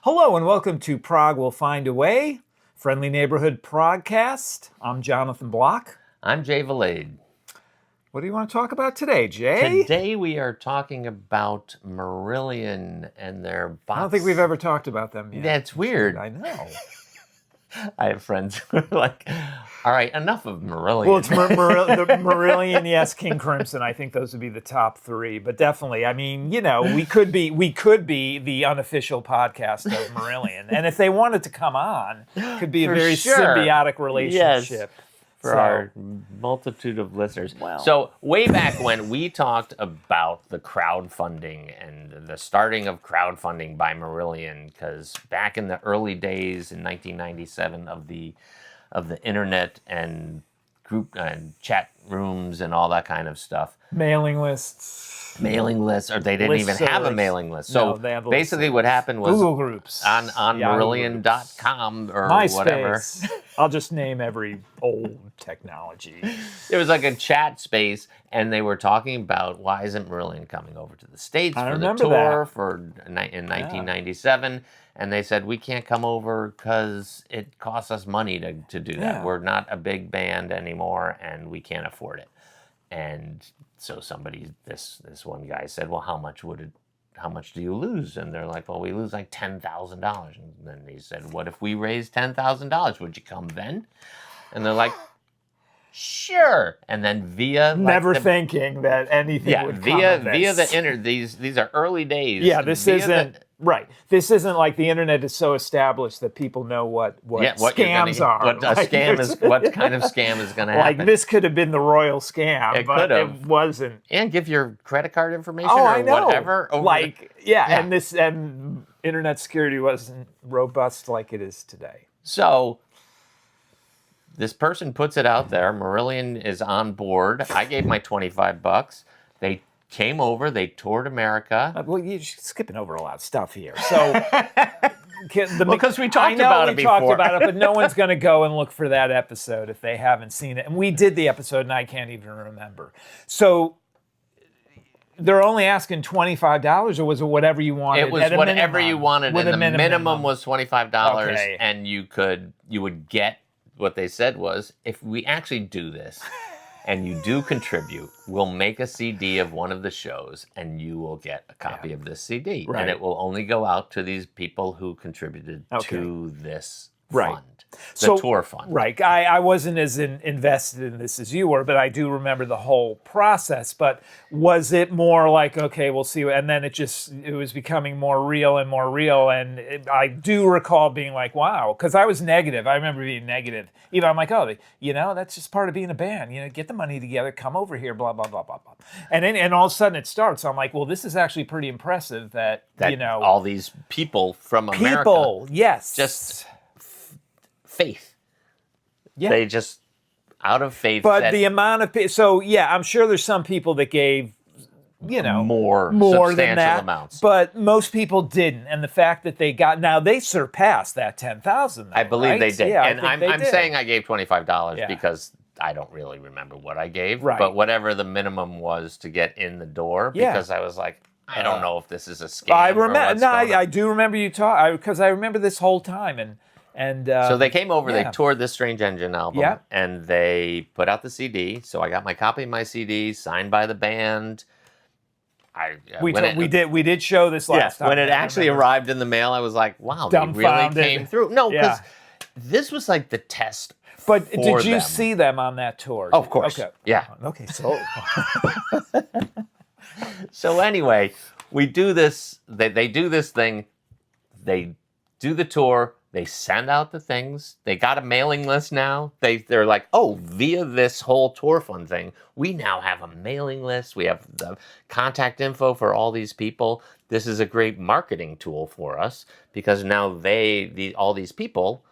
Hello and welcome to Prog Will Find a Way, Friendly Neighborhood Progcast. I'm Jonathan Block. I'm Jay Valade. What do you want to talk about today, Jay? Today we are talking about Marillion and their box. I don't think we've ever talked about them yet. That's weird. I know. I have friends who are like, all right, enough of Marillion. Well, it's the Marillion, yes, King Crimson. I think those would be the top three. But definitely, I mean, you know, we could be the unofficial podcast of Marillion. And if they wanted to come on, it could be a very symbiotic relationship. Yes. For our multitude of listeners. Wow. So way back when we talked about the crowdfunding and the starting of crowdfunding by Marillion, because back in the early days in 1997 of the internet and group and chat rooms and all that kind of stuff. Mailing lists, or they didn't even have a mailing list. So basically what happened was Google groups on Marillion.com or MySpace. whatever. I'll just name every old technology. It was like a chat space, and they were talking about why isn't Marillion coming over to the States for the tour in 1997. And they said, we can't come over because it costs us money to do that. Yeah. We're not a big band anymore, and we can't afford it. And so this one guy said, well, how much do you lose? And they're like, well, we lose like $10,000. And then he said, what if we raise $10,000? Would you come then? And they're like, sure. And then via thinking that anything would come of this. Via the internet. These are early days. Yeah, this isn't right. This isn't like the internet is so established that people know what scams are. What kind of scam is going to happen? Like this could have been the royal scam, but it wasn't. And give your credit card information or whatever. And internet security wasn't robust like it is today. So this person puts it out there. Marillion is on board. I gave my $25. They came over. They toured America. Well, you're skipping over a lot of stuff here. So, because we talked about it before. I know we talked about it, but no one's going to go and look for that episode if they haven't seen it. And we did the episode, and I can't even remember. So they're only asking $25, or was it whatever you wanted? It was whatever you wanted, and the minimum was $25, and you would get. What they said was, if we actually do this and you do contribute, we'll make a CD of one of the shows and you will get a copy of this CD. Right. And it will only go out to these people who contributed to this fund. The tour fund. Right. I wasn't as invested in this as you were, but I do remember the whole process. But was it more like, okay, we'll see. And then it was becoming more real. And I do recall being like, wow, because I was negative. I remember being negative. Even I'm like, that's just part of being a band. Get the money together, come over here, blah, blah, blah, blah, blah. And all of a sudden it starts. I'm like, well, this is actually pretty impressive that all these people from America. Yes. Just faith. Yeah. They just, out of faith. But the amount of I'm sure there's some people that gave, more than that. Amounts. But most people didn't. And the fact that they surpassed that 10,000. I believe they did. Yeah, and I'm saying I gave $25 because I don't really remember what I gave. Right. But whatever the minimum was to get in the door, because I was like, I don't know if this is a scam. I remember. I do remember you talk because I remember this whole time and so they came over, they toured this Strange Engine album, and they put out the CD. So I got my copy of my CD, signed by the band. We did show this last time. When it actually arrived in the mail, I was like, wow, they really came through. No, because this was like the test. But did you see them on that tour? Oh, of course. Okay. Yeah. Okay, so. So anyway, we do this. They do this thing. They do the tour. They send out the things. They got a mailing list now. They're like, via this whole tour fund thing, we now have a mailing list. We have the contact info for all these people. This is a great marketing tool for us because now all these people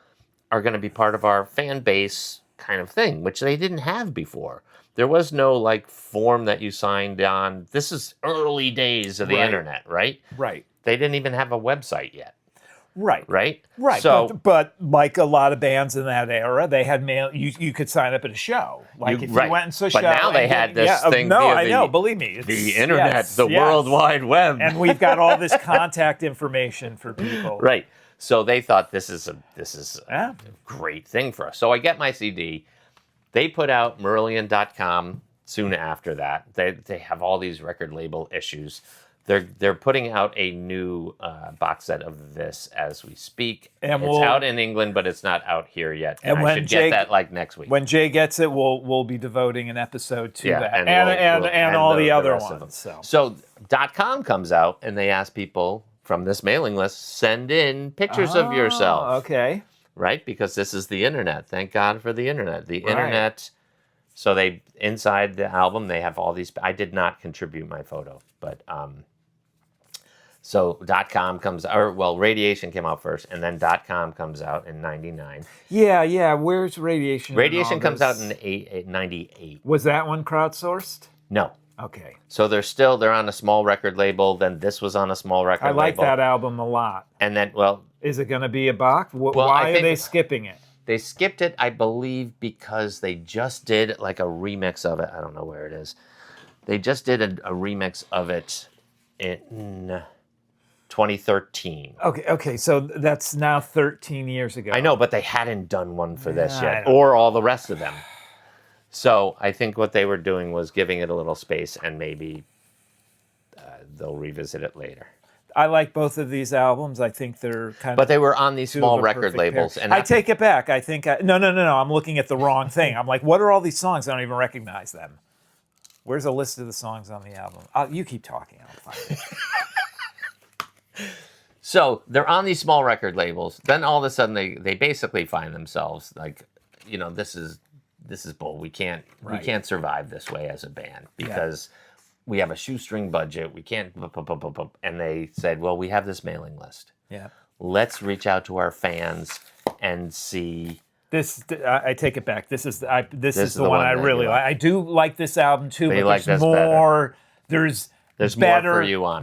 are going to be part of our fan base kind of thing, which they didn't have before. There was no form that you signed on. This is early days of the internet, right? Right. They didn't even have a website yet. Right. Right? Right. So, but like a lot of bands in that era, they had mail. You could sign up at a show. Like if you went and saw a show. But now they had this thing No, via I know. Believe me. It's, the internet, yes, the World Wide Web. And we've got all this contact information for people. Right. So they thought this is a great thing for us. So I get my CD. They put out Marillion.com soon after that. They have all these record label issues. They're putting out a new box set of this as we speak. And it's out in England, but it's not out here yet. And I should get that like next week. When Jay gets it, we'll be devoting an episode to that, and all the other ones. So .com comes out, and they ask people from this mailing list, send in pictures of yourself. Okay. Right, because this is the internet. Thank God for the internet. The internet. So they inside the album they have all these. I did not contribute my photo, but. So .com comes, Radiation came out first, and then .com comes out in '99. Yeah. Where's Radiation? Radiation comes out in '98. Was that one crowdsourced? No. Okay. So they're on a small record label. Then this was on a small record label. I like that album a lot. And then, is it going to be a box? Why are they skipping it? They skipped it, I believe, because they just did like a remix of it. I don't know where it is. They just did a remix of it in 2013. Okay, so that's now 13 years ago. I know, but they hadn't done one for this yet, or all the rest of them. So I think what they were doing was giving it a little space, and maybe they'll revisit it later. I like both of these albums. I think they're kind of... But they were on these small record labels. And I take it back. I think... No. I'm looking at the wrong thing. I'm like, what are all these songs? I don't even recognize them. Where's a list of the songs on the album? You keep talking. I'll find it. So they're on these small record labels. Then all of a sudden they basically find themselves like, this is bull. We can't survive this way as a band because we have a shoestring budget. We can't. And they said, well, we have this mailing list. Yeah. Let's reach out to our fans and see. This I take it back. This is the one I really like. I do like this album too, but there's more. There's better, more for you on.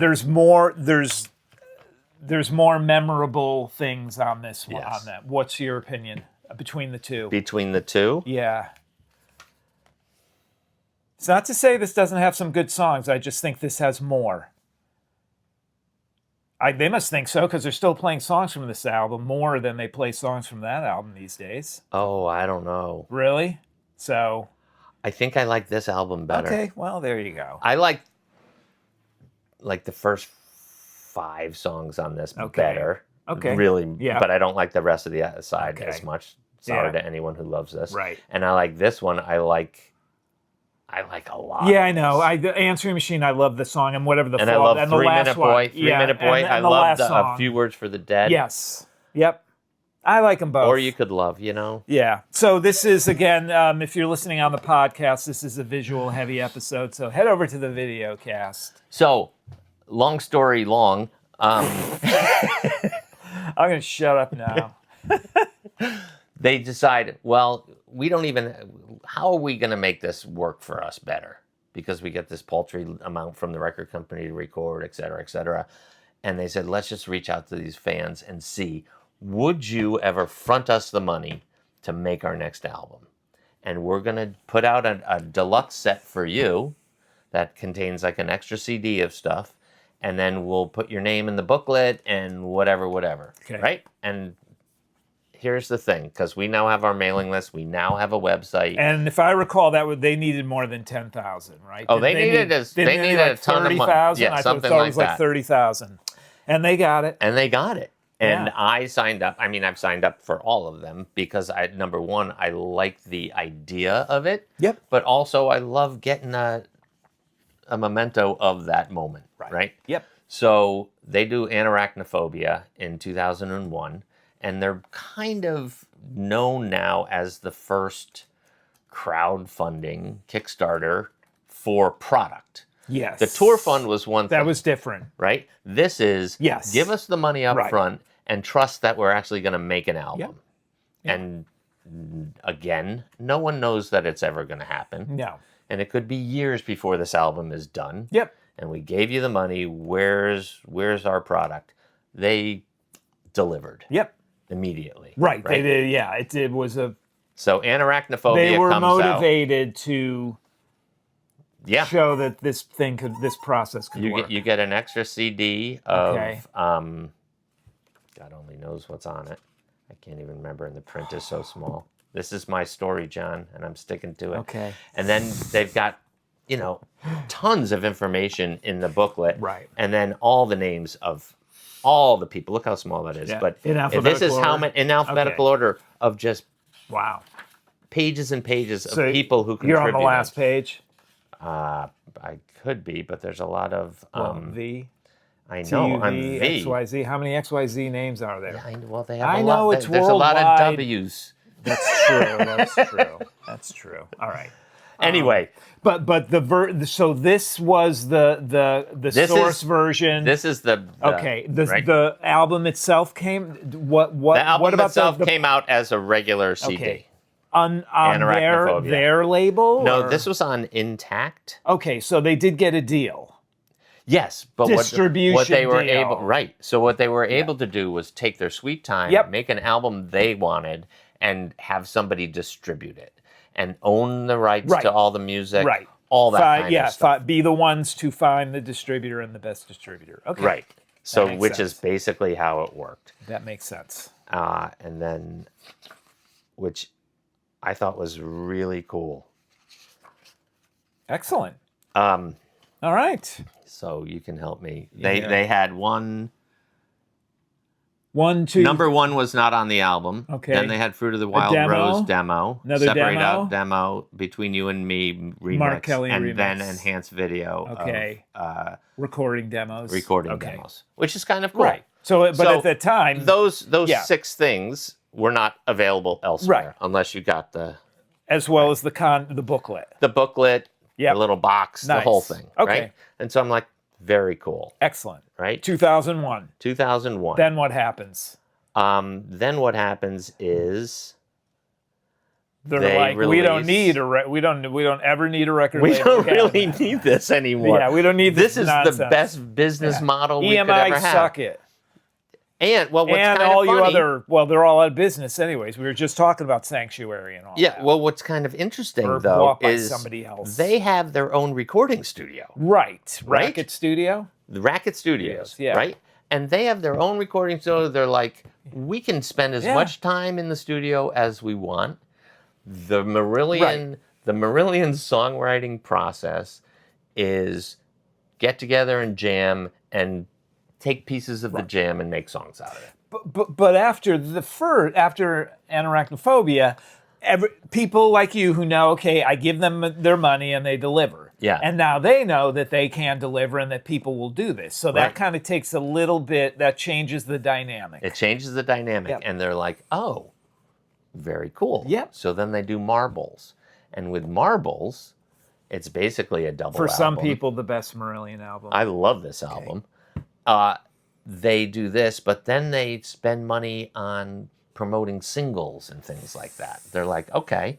There's more memorable things on this one. On that, what's your opinion between the two? Between the two, yeah. It's not to say this doesn't have some good songs. I just think this has more. They must think so because they're still playing songs from this album more than they play songs from that album these days. Oh, I don't know. Really? So... I think I like this album better. Okay, well, there you go. I like the first 5 songs on this better. Okay. Really, but I don't like the rest of the side as much. Sorry to anyone who loves this. Right. And I like this one. I like a lot. Yeah, I know. The Answering Machine, I love the song and whatever the and I love 3 Minute Boy. 3 Minute Boy. And I love A Few Words for the Dead. Yes. Yep. I like them both. Or You Could Love, Yeah. So this is, again, if you're listening on the podcast, this is a visual-heavy episode. So head over to the video cast. So, long story long. I'm going to shut up now. They decide, well, how are we going to make this work for us better? Because we get this paltry amount from the record company to record, et cetera, et cetera. And they said, let's just reach out to these fans and see, would you ever front us the money to make our next album? And we're going to put out a deluxe set for you that contains like an extra CD of stuff. And then we'll put your name in the booklet and whatever. Okay. Right? And here's the thing, because we now have our mailing list. We now have a website. And if I recall, they needed more than 10,000, right? Oh, they needed a ton of money. Yeah, something like that. It was like 30,000. And they got it. And I signed up. I mean, I've signed up for all of them because number one, I like the idea of it. Yep. But also, I love getting a memento of that moment. Right? Yep. So they do Anarachnophobia in 2001. And they're kind of known now as the first crowdfunding Kickstarter for product. Yes. The tour fund was one thing. That was different. Right? This is give us the money up front and trust that we're actually going to make an album. Yep. And again, no one knows that it's ever going to happen. No. And it could be years before this album is done. Yep. And we gave you the money. Where's our product? They delivered. Yep. Immediately. Right. They did. Yeah. It was a. So Anarachnophobia They were comes out. motivated to show that this process could work. You get an extra CD of God only knows what's on it. I can't even remember, and the print is so small. This is my story, John, and I'm sticking to it. Okay. And then they've got, tons of information in the booklet. Right. And then all the names of all the people. Look how small that is. Yeah. But In alphabetical this is how many in alphabetical order of just pages and pages of people who contributed. You're on the last page? I could be, but there's a lot of V. I know, I'm V. V. XYZ. How many XYZ names are there? They have a lot. It's there's worldwide. A lot of W's. That's true. That's true. That's true. All right. Anyway, but so this was the source version. This is the the album itself came. What the album what about itself came out as a regular CD. Okay. On their label? No, this was on Intact. Okay, so they did get a deal. Yes, but distribution what they were deal. So what they were able to do was take their sweet time, make an album they wanted, and have somebody distribute it and own the rights to all the music, all that kind of stuff. Be the ones to find the distributor and the best distributor. Okay, right. So which is basically how it worked. That makes sense. And then, which I thought was really cool. Excellent. All right. So you can help me. They had one. 1, 2. Number 1 was not on the album. Okay. Then they had Fruit of the Wild Rose demo. Another Separate demo. Out demo. Between You and Me remix. Mark Kelly and remix. then enhanced video. Okay. Of, recording demos. Demos, which is kind of cool. Right. So at the time, those 6 things were not available elsewhere unless you got the as well as the booklet. The booklet, the little box, the whole thing. Okay. Right? And so I'm like, very cool. Excellent. Right? 2001. 2001. Then what happens? Then what happens is they're like, we don't ever need a record we label. don't really need this anymore. Yeah, we don't need this nonsense. Is the best business model we could ever have. suck it. And what's kind all of funny, they're all out of business anyways. We were just talking about Sanctuary and all that. Yeah, well, what's kind of interesting though bought by is somebody else. They have their own recording studio. Right. Racket Studio? The Racket Studios, yeah. Right? And they have their own recording studio. They're like, we can spend as much time in the studio as we want. The Marillion songwriting process is get together and jam and take pieces of the jam and make songs out of it. But after Anarachnophobia, people like you who know, okay, I give them their money and they deliver. Yeah. And now they know that they can deliver and that people will do this. So that kind of takes a little bit, that changes the dynamic. It changes the dynamic. And they're like, oh, very cool. Yep. So then they do Marbles. And with Marbles, it's basically a double For album. some people, the best Marillion album. I love this album. They do this, but then they spend money on promoting singles and things like that. They're like, okay,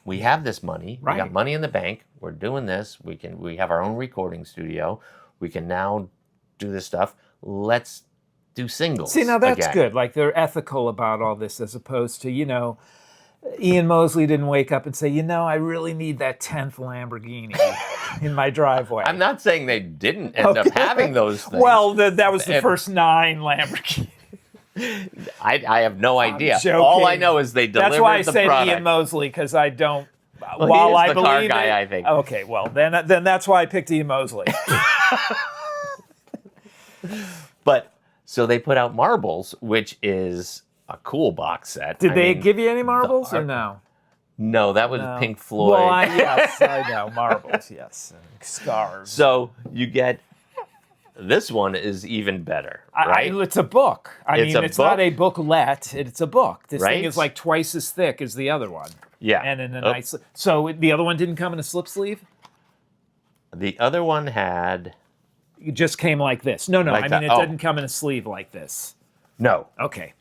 we have this money. We got money in the bank. We're doing this. We have our own recording studio. We can now do this stuff. Let's do singles. See, now that's again. good. Like they're ethical about all this as opposed to, Ian Mosley didn't wake up and say, I really need that 10th Lamborghini in my driveway. I'm not saying they didn't end up having those things. Well, that was the first 9 Lamborghinis. I have no idea. Joking. All I know is they delivered the product. That's why I said Ian Mosley, because I don't... Well, while he is I the believe car guy, it, I think. Okay, well, then that's why I picked Ian Mosley. But, so they put out Marbles, which is a cool box set. Did they give you any marbles or no? No, that was Pink Floyd. Well, yes, I know. Marbles, yes. And scarves. So you get... This one is even better, right? It's a book. It's not a booklet. It's a book. This thing is like twice as thick as the other one. Yeah. And in a nice... So the other one didn't come in a slip sleeve? The other one had... It just came like this. No, like it didn't come in a sleeve like this. No. Okay.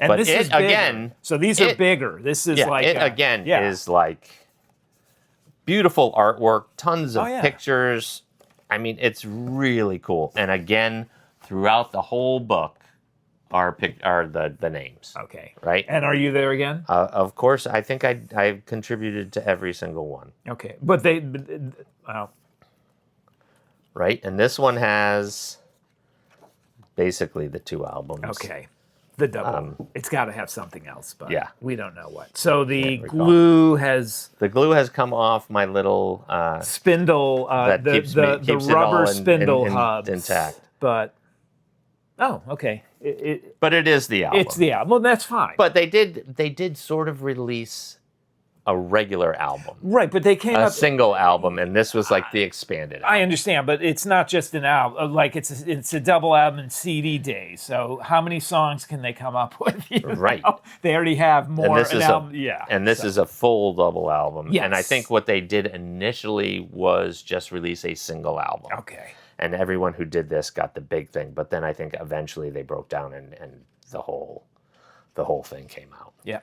And but this is bigger. Again... So these are bigger. This is like... is like beautiful artwork, tons of pictures... It's really cool. And again, throughout the whole book, are the names. Okay. Right. And are you there again? Of course, I think I contributed to every single one. Okay, but they. Right, and this one has basically the 2 albums. Okay. The double. It's got to have something else, but yeah. we don't know what. So the glue has... The glue has come off my little... spindle, keeps the rubber spindle hubs. Intact. But, oh, okay. But it is the album. It's the album. Well, that's fine. But they did sort of release a regular album. Right, but they came a single album, and this was like the expanded album. I understand, but it's not just an album. Like, it's a double album and CD day. So how many songs can they come up with? Right. They already have more. And this is a full double album. Yes. And I think what they did initially was just release a single album. Okay. And everyone who did this got the big thing. But then I think eventually they broke down and the whole thing came out. Yeah.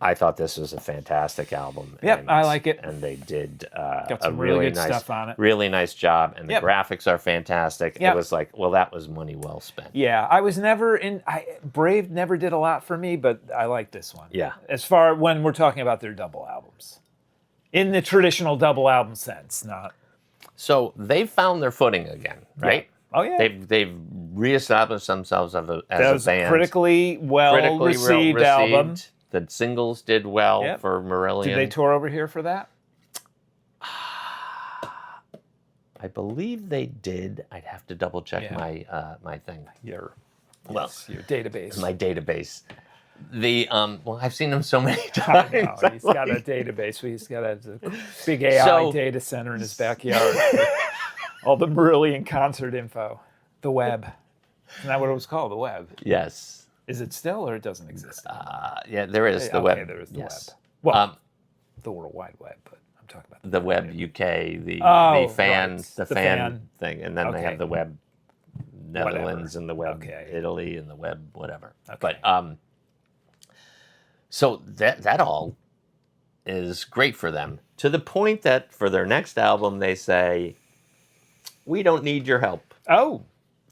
I thought this was a fantastic album. Yep, I like it. And they did got some really good stuff on it. Really nice job. And the graphics are fantastic. Yep. It was like, well, that was money well spent. Yeah, I was never in... Brave never did a lot for me, but I like this one. Yeah. As far when we're talking about their double albums. In the traditional double album sense, not... So they've found their footing again, right? Yeah. Oh, yeah. They've reestablished themselves as a band. Critically well-received album. The singles did well for Marillion. Did they tour over here for that? I believe they did. I'd have to double check my my thing. Your database. My database. Well, I've seen them so many times. I know. He's got a database. He's got a big AI data center in his backyard. All the Marillion concert info. The web. Isn't that what it was called? The web. Yes. Is it still, or it doesn't exist? Yeah, there is the web. There is the web. Well, the World Wide Web, but I'm talking about the web UK, the fan thing, and then they have the web Netherlands and the web Italy and the web whatever. Okay. But so that all is great for them, to the point that for their next album they say, "We don't need your help. Oh,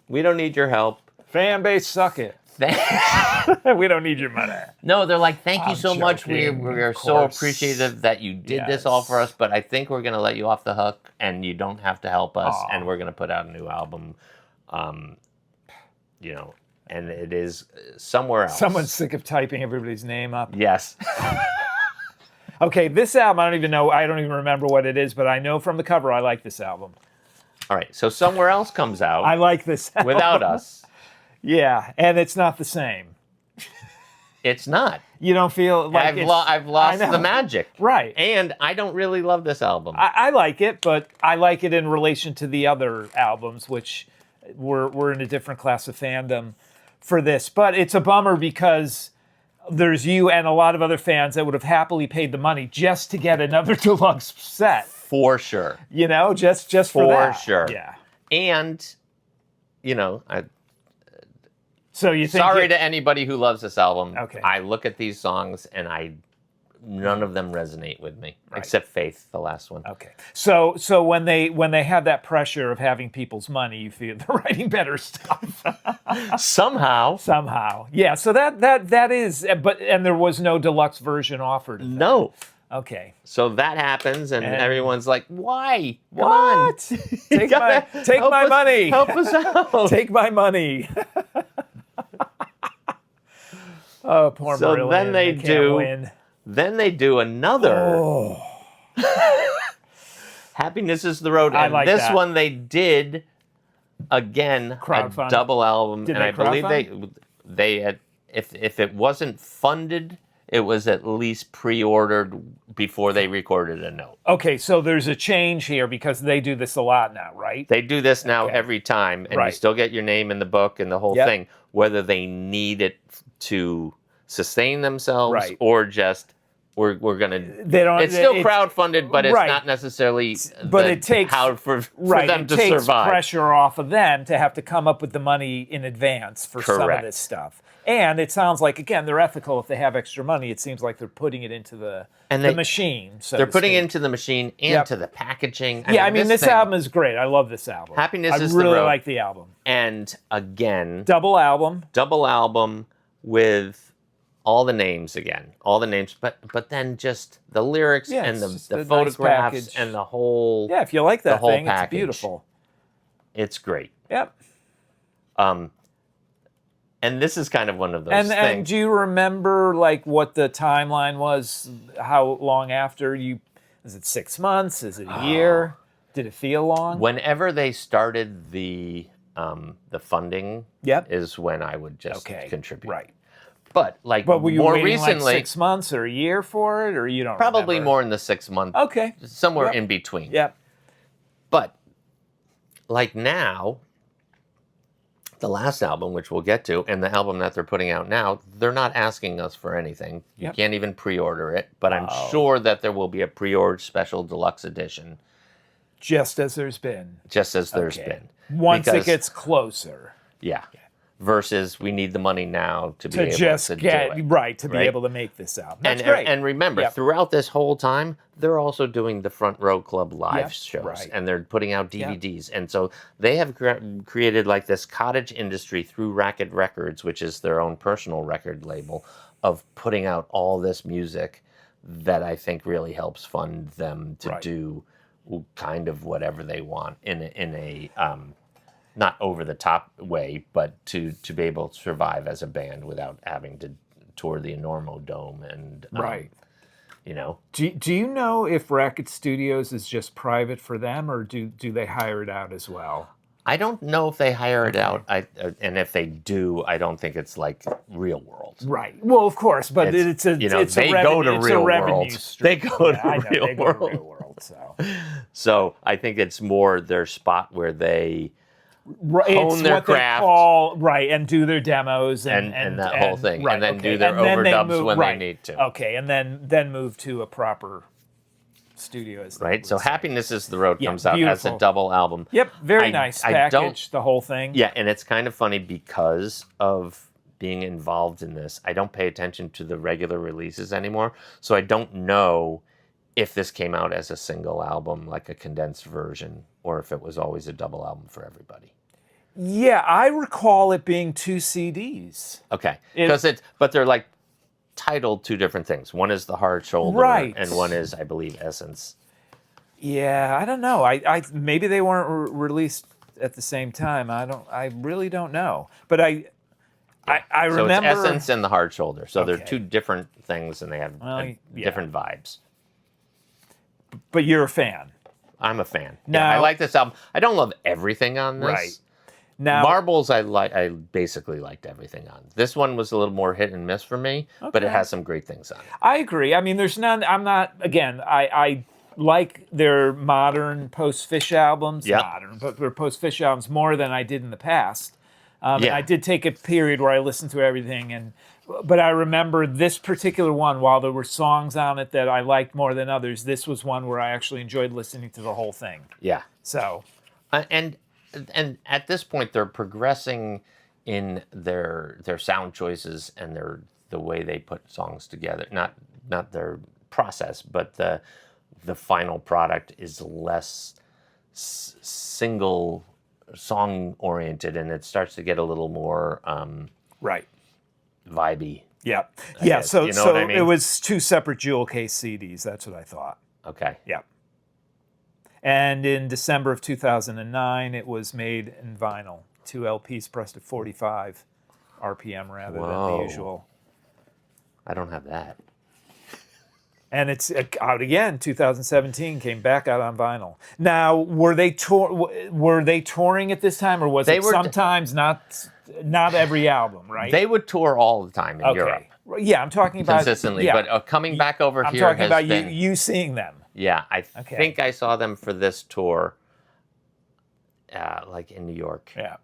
we don't need your help. Fan base, suck it. We don't need your money." No, they're like, thank you so much. We are so appreciative that you did this all for us, but I think we're going to let you off the hook, and you don't have to help us, and we're going to put out a new album, and it is somewhere else. Someone's sick of typing everybody's name up. Yes. Okay, this album, I don't even remember what it is, but I know from the cover I like this album. All right, so Somewhere Else comes out. I like this album. Without us. Yeah, and it's not the same. It's not. You don't feel like I've lost the magic. Right. And I don't really love this album. I like it, but I like it in relation to the other albums, which we're in a different class of fandom for this. But it's a bummer because there's you and a lot of other fans that would have happily paid the money just to get another deluxe set. For sure. Just for that. For sure. Yeah. And, So you think sorry to anybody who loves this album. Okay. I look at these songs and none of them resonate with me, except Faith, the last one. Okay. So when they have that pressure of having people's money, you feel they're writing better stuff. Somehow. Yeah. So that is, and there was no deluxe version offered. No. Okay. So that happens, and everyone's like, "Why? Come on. Take my money. Help us out. Take my money." Oh, poor Marillion. So then they do. Win. Then they do another. Happiness is the Road. I like this that. one they did again Crowdfunding. a double album, Did and they I believe they had, if it wasn't funded, it was at least pre-ordered before they recorded a note. Okay, so there's a change here because they do this a lot now, right? They do this now every time, and you still get your name in the book and the whole thing, whether they need it to sustain themselves or just we're gonna. They don't. It's still crowdfunded, but it's right. not necessarily. But it takes how for right, them it to takes survive. pressure off of them to have to come up with the money in advance for some of this stuff. And it sounds like, again, they're ethical. If they have extra money, it seems like they're putting it into the machine. So they're putting it into the machine and to the packaging. I mean, this album is great. I love this album. Happiness is the road. I really like the album. And again, double album with all the names again, but then just the lyrics and the photographs nice and the whole. Yeah, if you like that thing, package, it's beautiful. It's great. Yep. And this is kind of one of those things. And do you remember like what the timeline was? How long after you? Is it 6 months? Is it a year? Did it feel long? Whenever they started the funding, is when I would just contribute. Right. But were you more waiting recently, like 6 months or a year for it, or you don't? Probably remember? more in the 6 month. Okay. Somewhere in between. Yep. But like now, the last album, which we'll get to, and the album that they're putting out now, they're not asking us for anything. You can't even pre-order it, but I'm sure that there will be a pre-order special deluxe edition. Just as there's been. Just as there's been. Once it gets closer. Yeah. Versus we need the money now to be able to do it. Be able to make this album. That's great. And remember, throughout this whole time, they're also doing the Front Row Club live shows, and they're putting out DVDs. And so they have created like this cottage industry through Racket Records, which is their own personal record label, of putting out all this music that I think really helps fund them to do kind of whatever they want in a not over the top way, but to be able to survive as a band without having to tour the Enormo Dome and you know. Do you know if Racket Studios is just private for them, or do they hire it out as well? I don't know if they hire it out, and if they do, I don't think it's like Real World. Right. Well, of course, but it's a they go to Real World. They go to Real World. So I think it's more their spot where they hone their craft, and do their demos and that whole thing, and then do their overdubs when they need to. Okay, and then move to a proper studio. So Happiness is the Road comes out as a double album. Yep, very nice package, the whole thing. Yeah, and it's kind of funny because of being involved in this. I don't pay attention to the regular releases anymore, so I don't know if this came out as a single album, like a condensed version, or if it was always a double album for everybody. Yeah, I recall it being 2 CDs. Okay, but they're like titled two different things. One is The Hard Shoulder, and one is, I believe, Essence. Yeah, I don't know. I maybe they weren't released at the same time. I really don't know. But I remember. So it's Essence and The Hard Shoulder. So they're two different things, and they have different vibes. But you're a fan. I'm a fan. Now, I like this album. I don't love everything on this. Right. Now, Marbles, I basically liked everything on. This one was a little more hit and miss for me, but it has some great things on it. I agree. I mean, there's none. I'm not. Again, I like their modern post-Fish albums. Modern, but their post-Fish albums more than I did in the past. I did take a period where I listened to everything, but I remember this particular one. While there were songs on it that I liked more than others, this was one where I actually enjoyed listening to the whole thing. Yeah. So, and at this point, they're progressing in their sound choices and the way they put songs together. Not their process, but the final product is less single song oriented, and it starts to get a little more vibey. Yeah. Guess. So you know what I mean? It was 2 separate jewel case CDs. That's what I thought. Okay. Yeah. And in December of 2009, it was made in vinyl. 2 LPs pressed at 45 RPM rather than the usual. I don't have that. And it's out again. 2017 came back out on vinyl. Now, were they touring at this time, or was it sometimes not every album? Right? They would tour all the time in Europe. Yeah, I'm talking about consistently. Yeah. But coming back over I'm here, talking has about been, you seeing them. Yeah, I think I saw them for this tour, like in New York. Yeah.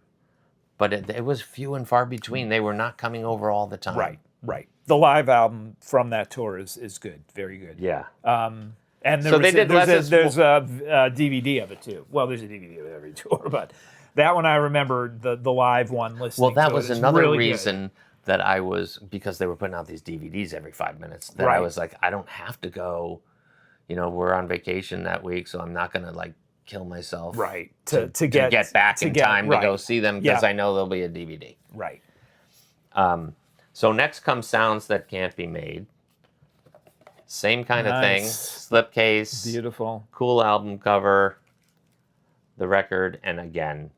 But it was few and far between. They were not coming over all the time. Right. the live album from that tour is good, very good. Yeah. And So they did there's a DVD of it too. Well, there's a DVD of every tour, but that one I remember the live one listening. Well, that to was it. It's another really reason that I was, because they were putting out these DVDs every 5 minutes, that I was like, I don't have to go, we're on vacation that week, so I'm not going to like kill myself to get back in time to go see them, because I know there'll be a DVD. Right. So next comes Sounds That Can't Be Made. Same kind of thing. Slipcase. Beautiful. Cool album cover. The record, and again,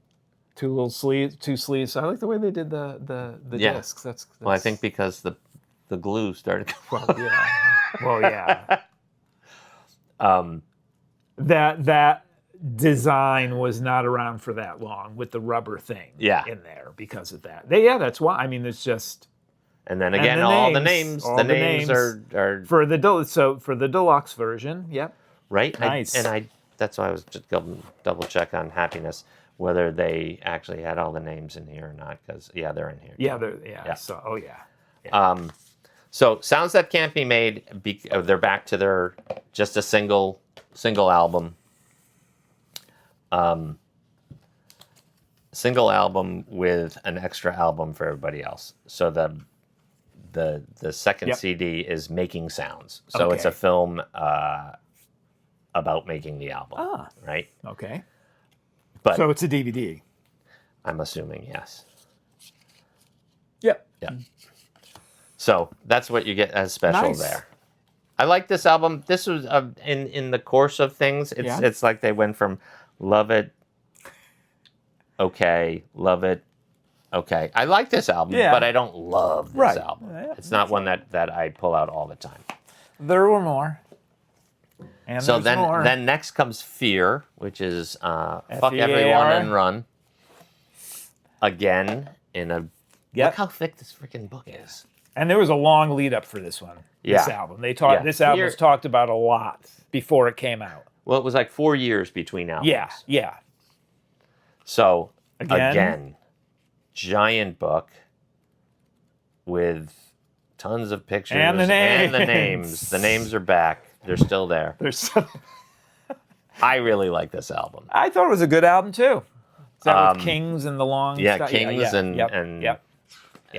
two sleeves. I like the way they did the discs. That's well, I think because the glue started. Well, yeah. That design was not around for that long with the rubber thing in there because of that. That's why. I mean, it's just. And then again, all the names are for the deluxe version. Yep. Right. Nice. That's why I was just double check on Happiness whether they actually had all the names in here or not, because they're in here. Yeah. So So Sounds That Can't Be Made. They're back to their just a single album. Single album with an extra album for everybody else. So the second CD is Making Sounds. So it's a film about making the album. Right? Okay. But so it's a DVD. I'm assuming, yes. Yep. Yeah. So that's what you get as special there. I like this album. This was in the course of things. It's like they went from love it, okay, love it, okay. I like this album, but I don't love this album. It's not one that I pull out all the time. There were more. And so then next comes Fear, which is Fuck Everyone and Run. Again, in a look how thick this freaking book is. And there was a long lead up for this one. This album. This album was talked about a lot before it came out. Well, it was like 4 years between albums. Yeah. So again, giant book with tons of pictures and the names. The names are back. They're still there. I really like this album. I thought it was a good album too. Is that with Kings and the long stuff? Kings and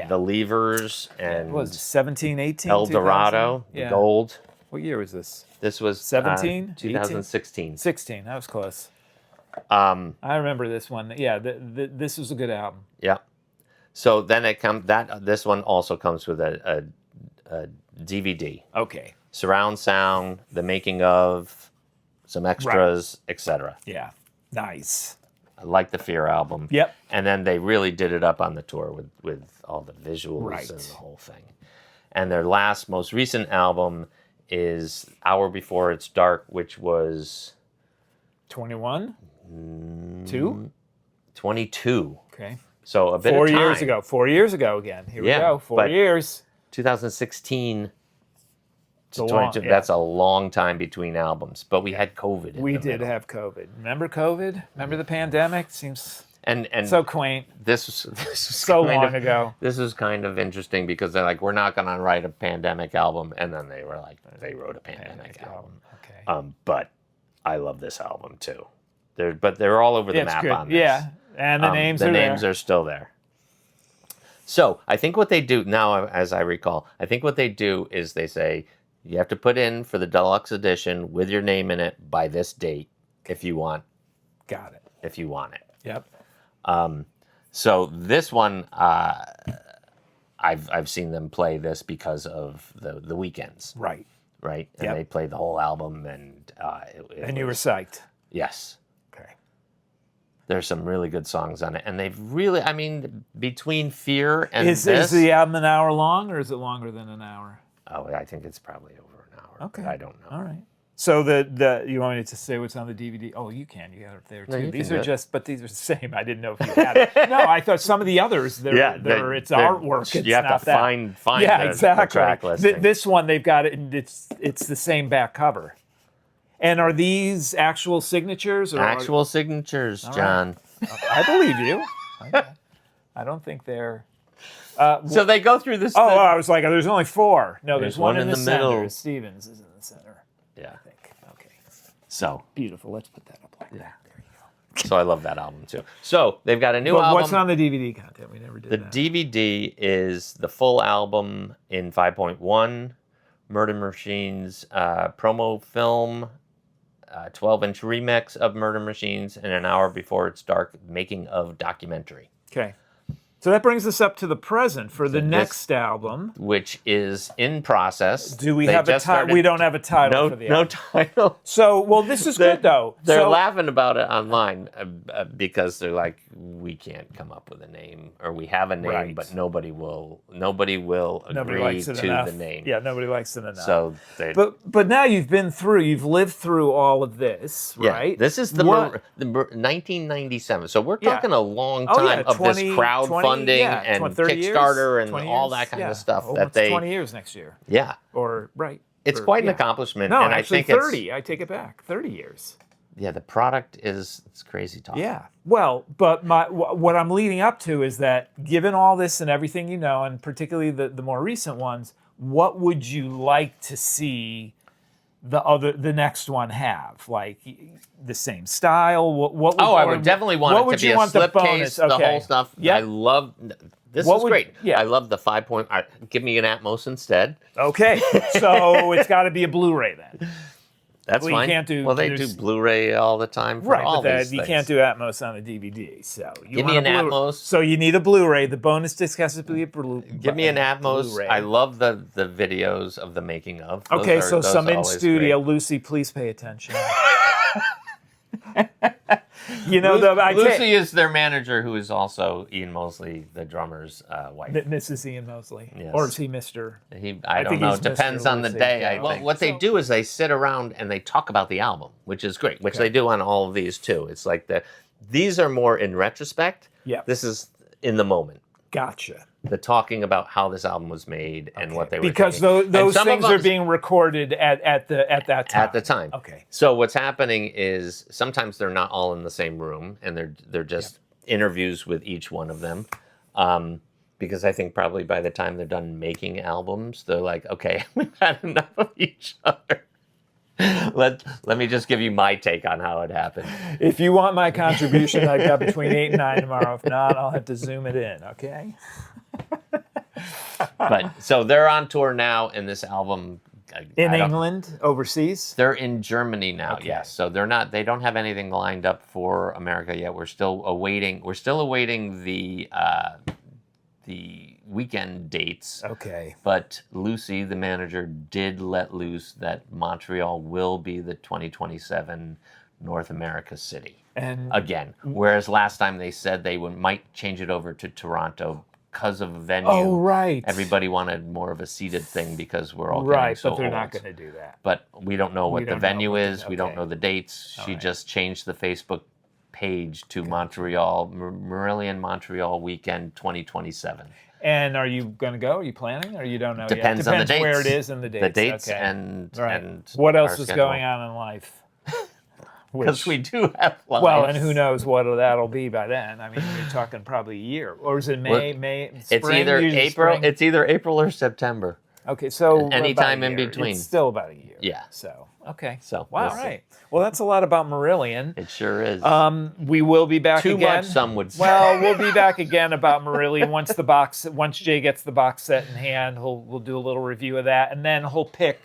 the Levers and what was it, 17, 18, El Dorado, the Gold. What year was this? This was 17, 2016. 16. That was close. I remember this one. Yeah, this was a good album. Yeah. So then this one also comes with a DVD. Okay. Surround sound, the making of, some extras, etc. Yeah. Nice. I like the Fear album. Yep. And then they really did it up on the tour with all the visuals and the whole thing. And their most recent album is Hour Before It's Dark, which was 21? 2? 22. Okay. So a bit 4 of time. years ago. 4 years ago again. Here we go. 4 years. 2016 to 22. That's a long time between albums. But we had COVID. We did have COVID. Remember COVID? Remember the pandemic? Seems and so quaint. This was so long ago. This is kind of interesting because they're like, we're not going to write a pandemic album, and then they were like, they wrote a pandemic album. Okay. But I love this album too. They're all over the map on this. Yeah, and the names are still there. So I think what they do now, as I recall, is they say you have to put in for the deluxe edition with your name in it by this date if you want. Got it. If you want it. Yep. So this one, I've seen them play this because of the weekends. Right. And they played the whole album, and you were psyched. Yes. Okay. There's some really good songs on it, and they've really, between Fear and is the album an hour long, or is it longer than an hour? Oh, I think it's probably over an hour. Okay. I don't know. All right. So you want me to say what's on the DVD? Oh, you can. You got it there too. No, these are the same. I didn't know if you had it. No, I thought some of the others, it's artwork. It's you have not to that. find exactly. the track listing. This one, they've got it, and it's the same back cover. And are these actual signatures? Or signatures, John. Right. I believe you. I don't think they're. So they go through this. Oh, I was like, there's only 4. No, there's one in the middle. center. Stevens is in the center. Yeah. I think. Okay. So beautiful. Let's put that up like that. There you go. So I love that album too. So they've got a new album. What's on the DVD content? We never did that. The DVD is the full album in 5.1, Murder Machines promo film, 12-inch remix of Murder Machines, and an hour before it's dark, making of documentary. Okay. So that brings us up to the present for the next album, which is in process. Do we have a title? We don't have a title for the album. No title. So, well, this is good though. They're laughing about it online because they're like, we can't come up with a name, or we have a name, but nobody will agree to the name. Yeah, nobody likes it enough. So, but now you've lived through all of this, right? Yeah, this is the 1997. So we're talking a long time of this crowdfunding and Kickstarter and all that kind of stuff. That 20 years next year. Yeah. It's quite an accomplishment. No, and actually I think 30. I take it back. 30 years. Yeah, the product it's crazy talk. Yeah. Well, but what I'm leading up to is that given all this and everything you know, and particularly the more recent ones, what would you like to see the next one have? Like the same style? I would definitely want it to be a slipcase, the whole stuff. Yeah. I love this. Is great. Yeah. I love the 5 point. Give me an Atmos instead. Okay. So it's got to be a Blu-ray then. That's fine. They do Blu-ray all the time for all these you can't do Atmos on a DVD. So give me an Atmos. So you need a Blu-ray. The bonus disc has to be a Blu-ray. Give me an Atmos. Blu-ray. I love the videos of the making of. So some in studio. Great. Lucy, please pay attention. Lucy is their manager, who is also Ian Mosley, the drummer's wife. Mrs. Ian Mosley, yes. Or is he Mr.? I don't know. It depends on the day. What they do is they sit around and they talk about the album, which is great. Which they do on all of these too. It's like these are more in retrospect. Yeah. This is in the moment. Gotcha. The talking about how this album was made and what they were because those things are being recorded at that time. At the time. Okay. So what's happening is sometimes they're not all in the same room, and they're just interviews with each one of them. Because I think probably by the time they're done making albums, they're like, okay, we've had enough of each other. Let me just give you my take on how it happened. If you want my contribution, I got between 8 and 9 tomorrow. If not, I'll have to zoom it in, okay? But so they're on tour now, and this album in England, overseas. They're in Germany now. Okay. Yes, so they're not. They don't have anything lined up for America yet. We're still awaiting the weekend dates. Okay. But Lucy, the manager, did let loose that Montreal will be the 2027 North America city. And again, whereas last time they said they might change it over to Toronto because of venue. Oh, right. Everybody wanted more of a seated thing because we're all getting so old. But they're not going to do that. But we don't know what the venue is. We don't know the dates. She just changed the Facebook page to Montreal, Marillion Montreal Weekend 2027 And are you going to go? Are you planning, or you don't know Depends yet? on the dates. Where it is and the dates. The dates and what else is going on in life? Because we do have lives. Well, and who knows what that'll be by then? I mean, you're talking probably a year, or is it May? Spring? It's either April. Spring? It's either April or September. Okay, so anytime in between. It's still about a year. Yeah. So okay. So wow. All right. Well, that's a lot about Marillion. It sure is. We will be back again. Too much, some would say. Well, we'll be back again about Marillion once Jay gets the box set in hand. We'll do a little review of that, and then he'll pick.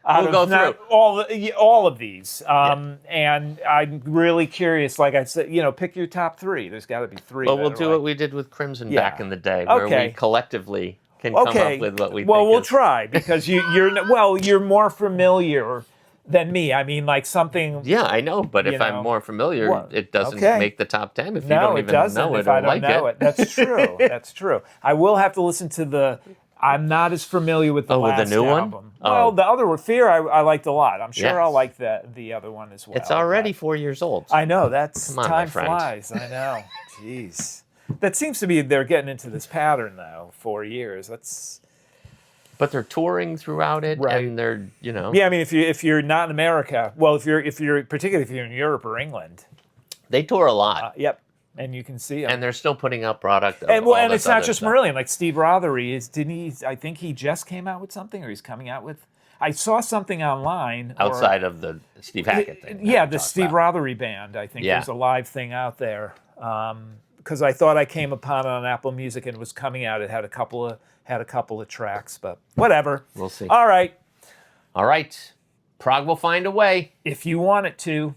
We'll go through all of these, and I'm really curious. Like I said, pick your top 3. There's got to be 3. Well, we'll do what we did with Crimson back in the day, where we collectively can come up with what we think. Well, we'll try because you're more familiar than me. I mean, like something. Yeah, I know, but if I'm more familiar, it doesn't make the top 10 if you don't even know it or like it. That's true. That's true. I will have to listen to I'm not as familiar with the last with the new album. One? Well, the other one, Fear, I liked a lot. I'm sure I'll like the other one as well. It's already 4 years old. I know. Come on, time flies. I know. Jeez. That seems to be they're getting into this pattern though. 4 years. But they're touring throughout it, and they're Yeah, I mean, if you're not in America, well, if you're particularly if you're in Europe or England, they tour a lot. Yep. and you can see them. And they're still putting out product. And it's not just Marillion. Like Steve Rothery didn't he? I think he just came out with something, or he's coming out with. I saw something online outside of the Steve Hackett thing. Yeah, the Steve Rothery band. I think there's a live thing out there. Because I thought I came upon it on Apple Music and it was coming out. It had a couple of tracks, but whatever. We'll see. All right. Prog will find a way if you want it to.